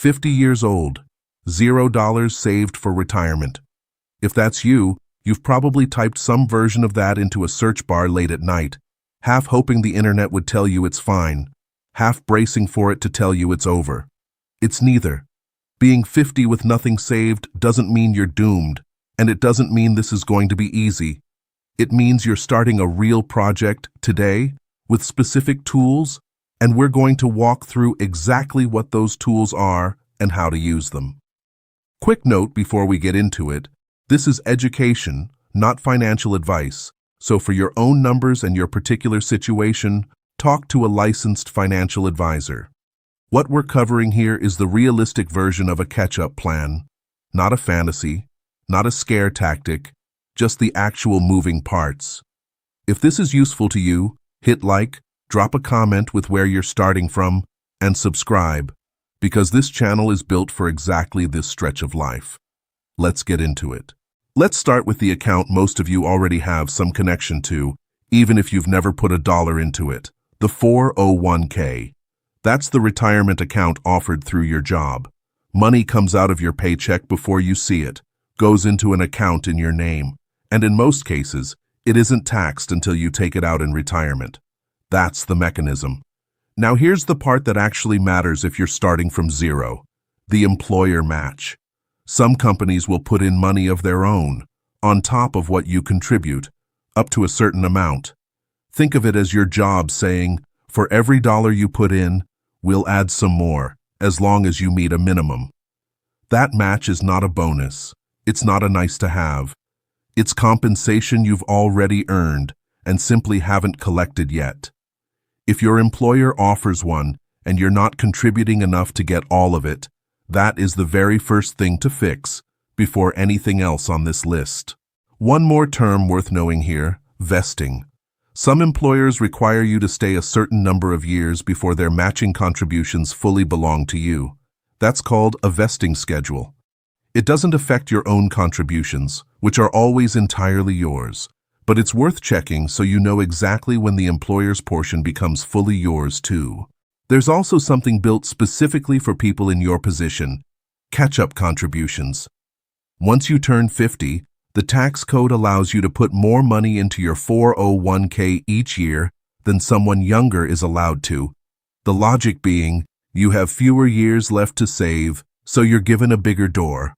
50 years old, $0 saved for retirement. If that's you, you've probably typed some version of that into a search bar late at night, half hoping the internet would tell you it's fine, half bracing for it to tell you it's over. It's neither. Being 50 with nothing saved doesn't mean you're doomed, and it doesn't mean this is going to be easy. It means you're starting a real project today with specific tools, and we're going to walk through exactly what those tools are and how to use them. Quick note before we get into it, this is education, not financial advice, so for your own numbers and your particular situation, talk to a licensed financial advisor. What we're covering here is the realistic version of a catch-up plan, not a fantasy, not a scare tactic, just the actual moving parts. If this is useful to you, hit like, drop a comment with where you're starting from, and subscribe, because this channel is built for exactly this stretch of life. Let's get into it. Let's start with the account most of you already have some connection to, even if you've never put $1 into it, the 401k. That's the retirement account offered through your job. Money comes out of your paycheck before you see it, goes into an account in your name, and in most cases, it isn't taxed until you take it out in retirement. That's the mechanism. Now here's the part that actually matters if you're starting from zero, the employer match. Some companies will put in money of their own, on top of what you contribute, up to a certain amount. Think of it as your job saying, for every dollar you put in, we'll add some more, as long as you meet a minimum. That match is not a bonus. It's not a nice to have. It's compensation you've already earned and simply haven't collected yet. If your employer offers one and you're not contributing enough to get all of it, that is the very first thing to fix before anything else on this list. One more term worth knowing here, vesting. Some employers require you to stay a certain number of years before their matching contributions fully belong to you. That's called a vesting schedule. It doesn't affect your own contributions, which are always entirely yours, but it's worth checking so you know exactly when the employer's portion becomes fully yours too. There's also something built specifically for people in your position, catch-up contributions. Once you turn 50, the tax code allows you to put more money into your 401k each year than someone younger is allowed to. The logic being, you have fewer years left to save, so you're given a bigger door.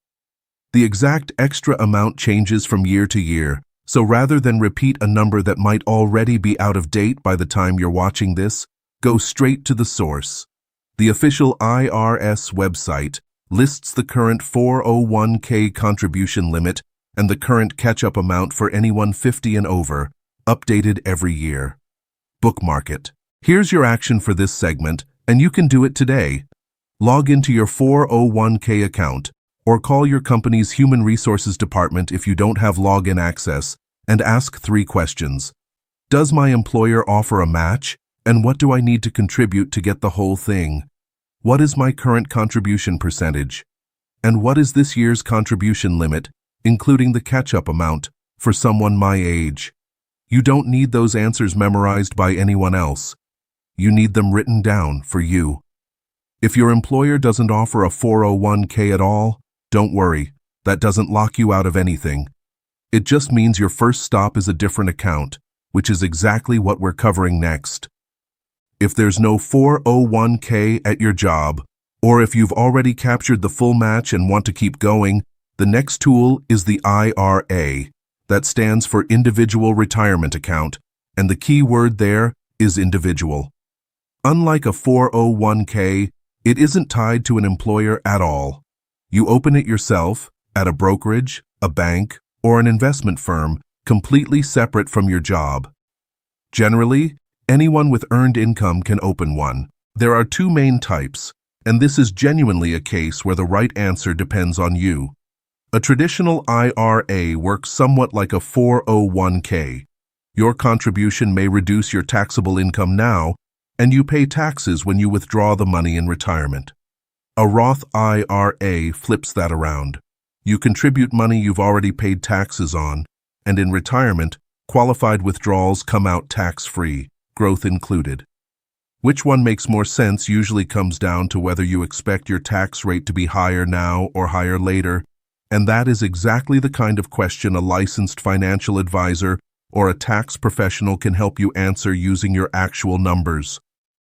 The exact extra amount changes from year to year, so rather than repeat a number that might already be out of date by the time you're watching this, go straight to the source. The official IRS website lists the current 401k contribution limit and the current catch-up amount for anyone 50 and over, updated every year. Bookmark it. Here's your action for this segment, and you can do it today. Log into your 401k account, or call your company's Human Resources Department if you don't have login access, and ask 3 questions. Does my employer offer a match? And what do I need to contribute to get the whole thing? What is my current contribution percentage? And what is this year's contribution limit, including the catch-up amount, for someone my age? You don't need those answers memorized by anyone else. You need them written down for you. If your employer doesn't offer a 401k at all, don't worry. That doesn't lock you out of anything. It just means your first stop is a different account, which is exactly what we're covering next. If there's no 401k at your job, or if you've already captured the full match and want to keep going, the next tool is the IRA. That stands for Individual Retirement Account, and the key word there is individual. Unlike a 401k, it isn't tied to an employer at all. You open it yourself, at a brokerage, a bank, or an investment firm, completely separate from your job. Generally, anyone with earned income can open one. There are 2 main types, and this is genuinely a case where the right answer depends on you. A traditional IRA works somewhat like a 401k. Your contribution may reduce your taxable income now, and you pay taxes when you withdraw the money in retirement. A Roth IRA flips that around. You contribute money you've already paid taxes on, and in retirement, qualified withdrawals come out tax-free, growth included. Which one makes more sense usually comes down to whether you expect your tax rate to be higher now or higher later, and that is exactly the kind of question a licensed financial advisor or a tax professional can help you answer using your actual numbers.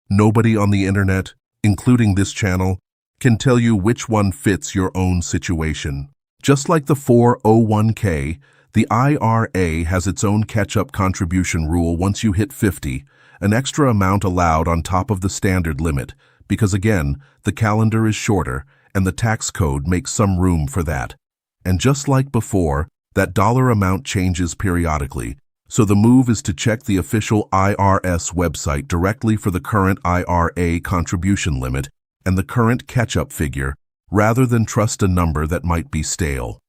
Nobody on the internet, including this channel, can tell you which one fits your own situation. Just like the 401k, the IRA has its own catch-up contribution rule once you hit 50, an extra amount allowed on top of the standard limit, because again, the calendar is shorter and the tax code makes some room for that. And just like before, that dollar amount changes periodically, so the move is to check the official IRS website directly for the current IRA contribution limit and the current catch-up figure, rather than trust a number that might be stale.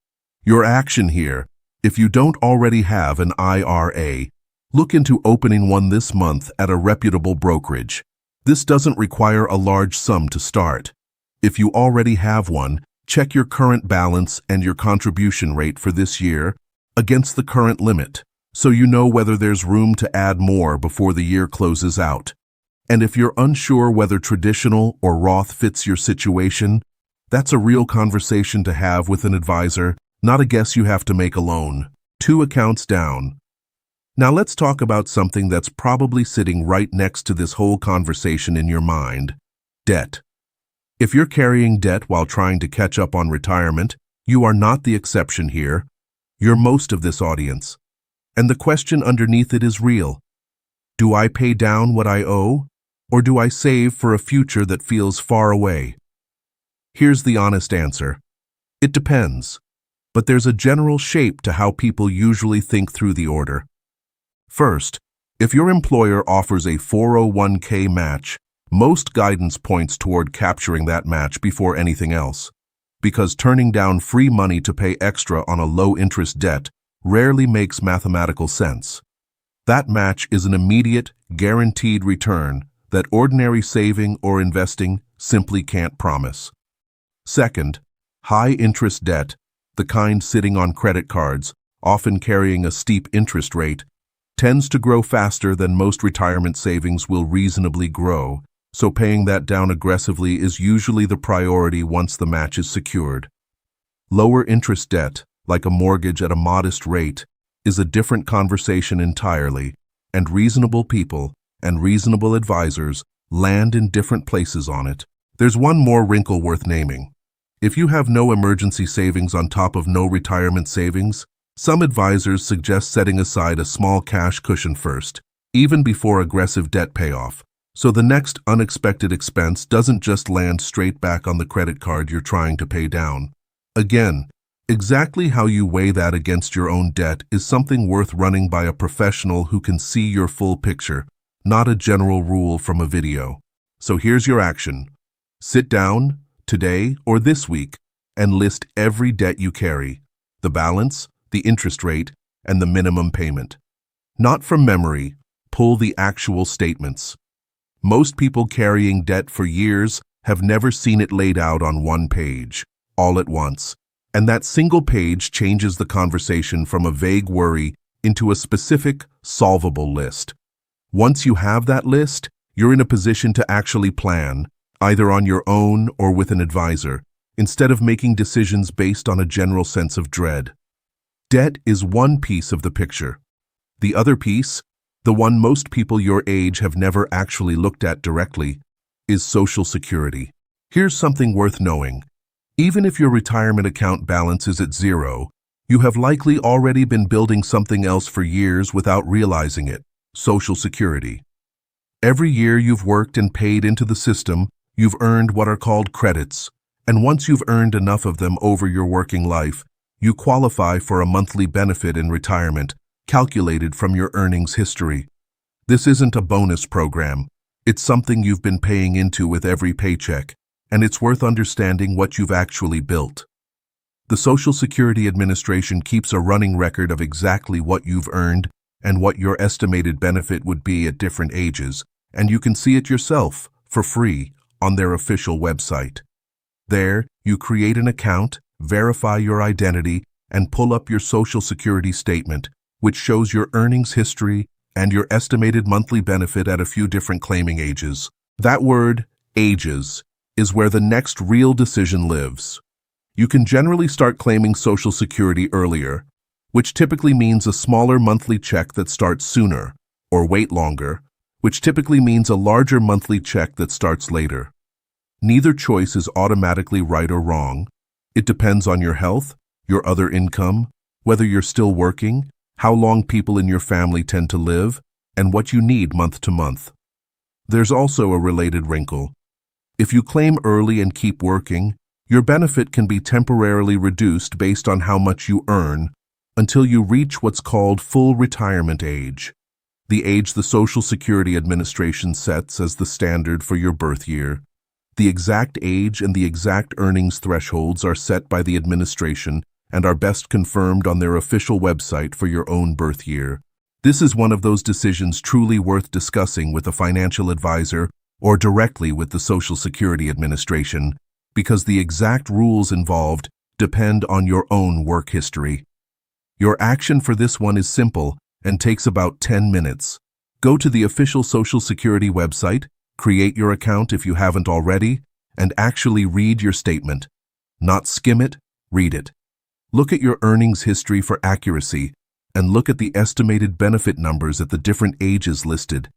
Your action here: if you don't already have an IRA, look into opening one this month at a reputable brokerage. This doesn't require a large sum to start. If you already have one, check your current balance and your contribution rate for this year against the current limit, so you know whether there's room to add more before the year closes out. And if you're unsure whether traditional or Roth fits your situation, that's a real conversation to have with an advisor, not a guess you have to make alone. 2 accounts down. Now let's talk about something that's probably sitting right next to this whole conversation in your mind: debt. If you're carrying debt while trying to catch up on retirement, you are not the exception here. You're most of this audience. And the question underneath it is real. Do I pay down what I owe, or do I save for a future that feels far away? Here's the honest answer. It depends. But there's a general shape to how people usually think through the order. First, if your employer offers a 401k match, most guidance points toward capturing that match before anything else, because turning down free money to pay extra on a low-interest debt rarely makes mathematical sense. That match is an immediate, guaranteed return that ordinary saving or investing simply can't promise. Second, high-interest debt, the kind sitting on credit cards, often carrying a steep interest rate, tends to grow faster than most retirement savings will reasonably grow, so paying that down aggressively is usually the priority once the match is secured. Lower interest debt, like a mortgage at a modest rate, is a different conversation entirely, and reasonable people and reasonable advisors land in different places on it. There's one more wrinkle worth naming. If you have no emergency savings on top of no retirement savings, some advisors suggest setting aside a small cash cushion first, even before aggressive debt payoff, so the next unexpected expense doesn't just land straight back on the credit card you're trying to pay down. Again, exactly how you weigh that against your own debt is something worth running by a professional who can see your full picture, not a general rule from a video. So here's your action. Sit down, today or this week, and list every debt you carry: the balance, the interest rate, and the minimum payment. Not from memory, pull the actual statements. Most people carrying debt for years have never seen it laid out on one page, all at once. And that single page changes the conversation from a vague worry into a specific, solvable list. Once you have that list, you're in a position to actually plan, either on your own or with an advisor, instead of making decisions based on a general sense of dread. Debt is one piece of the picture. The other piece, the one most people your age have never actually looked at directly, is Social Security. Here's something worth knowing. Even if your retirement account balance is at zero, you have likely already been building something else for years without realizing it: Social Security. Every year you've worked and paid into the system, you've earned what are called credits, and once you've earned enough of them over your working life, you qualify for a monthly benefit in retirement, calculated from your earnings history. This isn't a bonus program. It's something you've been paying into with every paycheck, and it's worth understanding what you've actually built. The Social Security Administration keeps a running record of exactly what you've earned and what your estimated benefit would be at different ages, and you can see it yourself, for free, on their official website. There, you create an account, verify your identity, and pull up your Social Security statement, which shows your earnings history and your estimated monthly benefit at a few different claiming ages. That word, ages, is where the next real decision lives. You can generally start claiming Social Security earlier, which typically means a smaller monthly check that starts sooner, or wait longer, which typically means a larger monthly check that starts later. Neither choice is automatically right or wrong. It depends on your health, your other income, whether you're still working, how long people in your family tend to live, and what you need month to month. There's also a related wrinkle. If you claim early and keep working, your benefit can be temporarily reduced based on how much you earn until you reach what's called full retirement age, the age the Social Security Administration sets as the standard for your birth year. The exact age and the exact earnings thresholds are set by the administration and are best confirmed on their official website for your own birth year. This is one of those decisions truly worth discussing with a financial advisor or directly with the Social Security Administration, because the exact rules involved depend on your own work history. Your action for this one is simple and takes about 10 minutes. Go to the official Social Security website, create your account if you haven't already, and actually read your statement. Not skim it, read it. Look at your earnings history for accuracy, and look at the estimated benefit numbers at the different ages listed.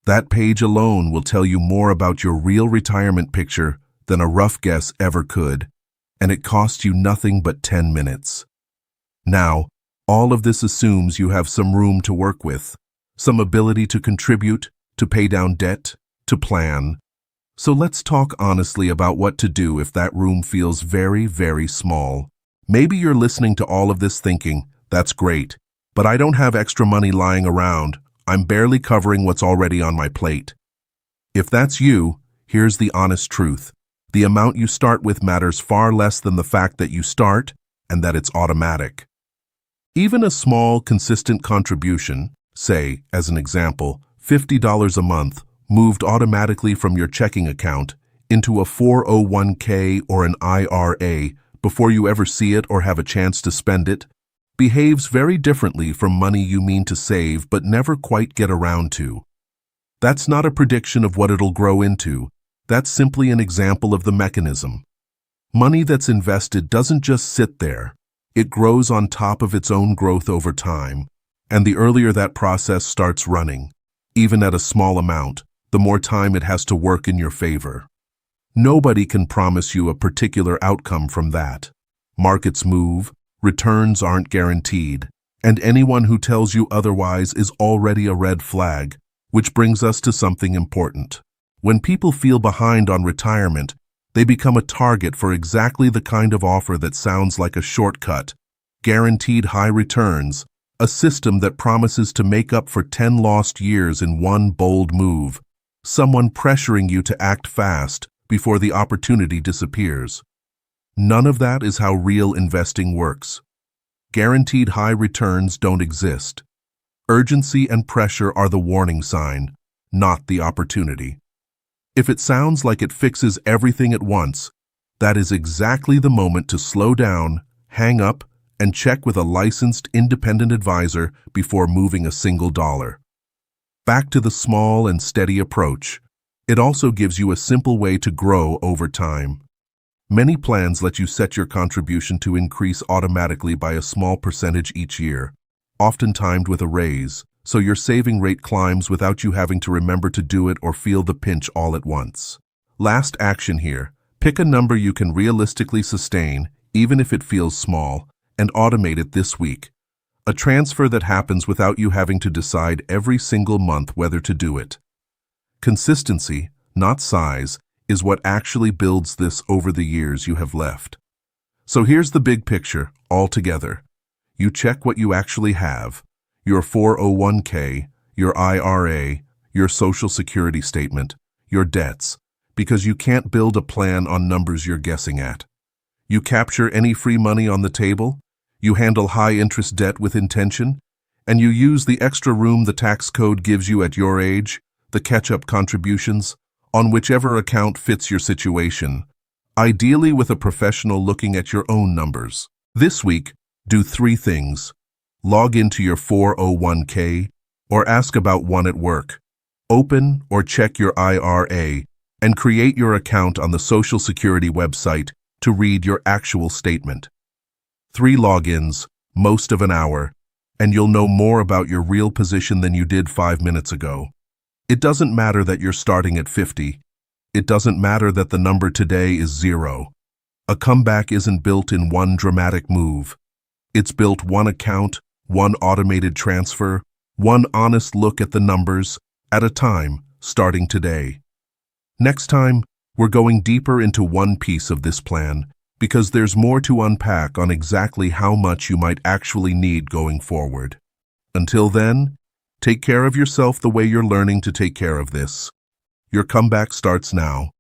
That page alone will tell you more about your real retirement picture than a rough guess ever could, and it costs you nothing but 10 minutes. Now, all of this assumes you have some room to work with, some ability to contribute, to pay down debt, to plan. So let's talk honestly about what to do if that room feels very, very small. Maybe you're listening to all of this thinking, that's great, but I don't have extra money lying around. I'm barely covering what's already on my plate. If that's you, here's the honest truth. The amount you start with matters far less than the fact that you start and that it's automatic. Even a small, consistent contribution, say, as an example, $50 a month, moved automatically from your checking account into a 401k or an IRA before you ever see it or have a chance to spend it, behaves very differently from money you mean to save but never quite get around to. That's not a prediction of what it'll grow into. That's simply an example of the mechanism. Money that's invested doesn't just sit there. It grows on top of its own growth over time, and the earlier that process starts running, even at a small amount, the more time it has to work in your favor. Nobody can promise you a particular outcome from that. Markets move, returns aren't guaranteed, and anyone who tells you otherwise is already a red flag, which brings us to something important. When people feel behind on retirement, they become a target for exactly the kind of offer that sounds like a shortcut, guaranteed high returns, a system that promises to make up for 10 lost years in one bold move, someone pressuring you to act fast before the opportunity disappears. None of that is how real investing works. Guaranteed high returns don't exist. Urgency and pressure are the warning sign, not the opportunity. If it sounds like it fixes everything at once, that is exactly the moment to slow down, hang up, and check with a licensed independent advisor before moving a single dollar. Back to the small and steady approach. It also gives you a simple way to grow over time. Many plans let you set your contribution to increase automatically by a small percentage each year, often timed with a raise, so your saving rate climbs without you having to remember to do it or feel the pinch all at once. Last action here, pick a number you can realistically sustain, even if it feels small, and automate it this week. A transfer that happens without you having to decide every single month whether to do it. Consistency, not size, is what actually builds this over the years you have left. So here's the big picture, all together. You check what you actually have, your 401k, your IRA, your Social Security statement, your debts, because you can't build a plan on numbers you're guessing at. You capture any free money on the table, you handle high-interest debt with intention, and you use the extra room the tax code gives you at your age, the catch-up contributions, on whichever account fits your situation, ideally with a professional looking at your own numbers. This week, do 3 things. Log into your 401k or ask about one at work. Open or check your IRA and create your account on the Social Security website to read your actual statement. 3 logins, most of an hour, and you'll know more about your real position than you did 5 minutes ago. It doesn't matter that you're starting at 50. It doesn't matter that the number today is 0. A comeback isn't built in one dramatic move. It's built one account, one automated transfer, one honest look at the numbers at a time, starting today. Next time, we're going deeper into one piece of this plan because there's more to unpack on exactly how much you might actually need going forward. Until then, take care of yourself the way you're learning to take care of this. Your comeback starts now.